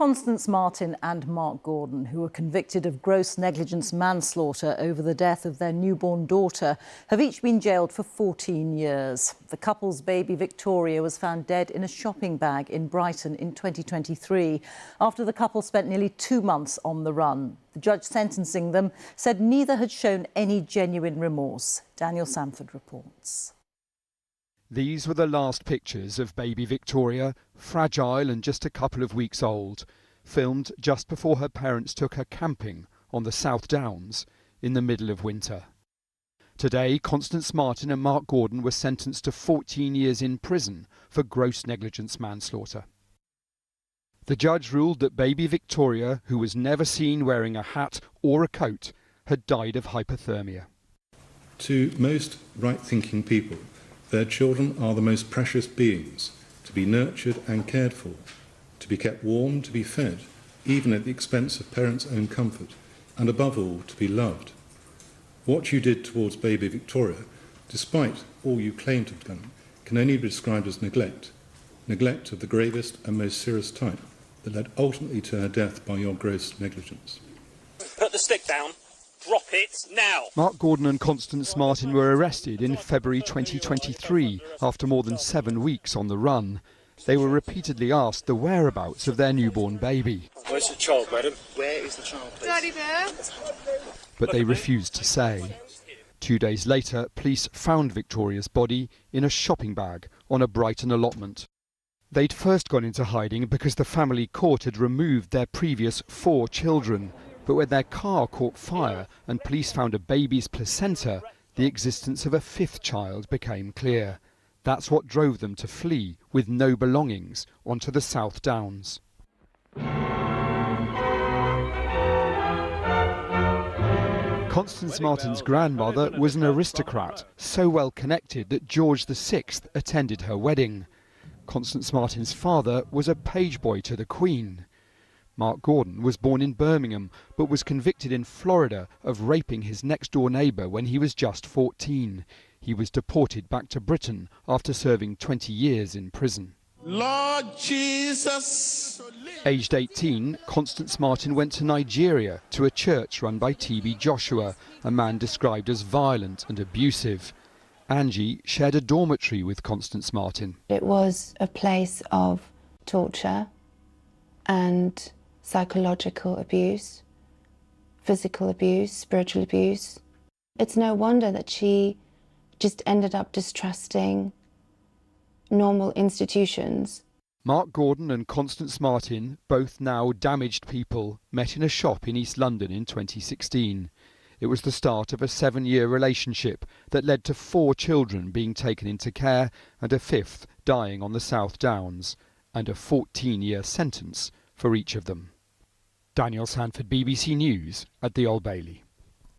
Constance, Marten and Mark Gordon, who were convicted of gross negligence manslaughter over the death of their newborn daughter, have each been jailed for 14 years. The couple's baby Victoria was found dead in a shopping bag in Brighton in 2023, after the couple spent nearly 2 months on the run. The judge sentencing them said neither had shown any genuine remorse. Daniel Sanford reports. These were the last pictures of baby Victoria, fragile and just a couple of weeks old, filmed just before her parents took her camping on the South Downs in the middle of winter. Today, Constance, Marten and Mark Gordon were sentenced to 14 years in prison for gross negligence manslaughter. The judge ruled that baby Victoria, who was never seen wearing a hat or a coat, had died of hypothermia. To most right-thinking people, their children are the most precious beings, to be nurtured and cared for, to be kept warm, to be fed, even at the expense of parents' own comfort, and above all, to be loved. What you did towards baby Victoria, despite all you claim to have done, can only be described as neglect of the gravest and most serious type that led ultimately to her death by your gross negligence. Put the stick down. Drop it now. Mark Gordon and Constance Marten were arrested in February 2023 after more than 7 weeks on the run. They were repeatedly asked the whereabouts of their newborn baby. Where's the child, madam? Where is the child, please? Daddy bear. But they refused to say. 2 days later, police found Victoria's body in a shopping bag on a Brighton allotment. They'd first gone into hiding because the family court had removed their previous 4 children. But when their car caught fire and police found a baby's placenta, the existence of a 5th child became clear. That's what drove them to flee with no belongings onto the South Downs. Constance Marten's grandmother was an aristocrat, so well connected that George VI attended her wedding. Constance Marten's father was a page boy to the Queen. Mark Gordon was born in Birmingham, but was convicted in Florida of raping his next-door neighbour when he was just 14. He was deported back to Britain after serving 20 years in prison. Lord Jesus! Aged 18, Constance Marten went to Nigeria to a church run by TB Joshua, a man described as violent and abusive. Angie shared a dormitory with Constance Marten. It was a place of torture and psychological abuse, physical abuse, spiritual abuse. It's no wonder that she just ended up distrusting normal institutions. Mark Gordon and Constance Marten, both now damaged people, met in a shop in East London in 2016. It was the start of a 7-year relationship that led to 4 children being taken into care and a 5th dying on the South Downs, and a 14-year sentence for each of them. Daniel Sanford, BBC News at the Old Bailey.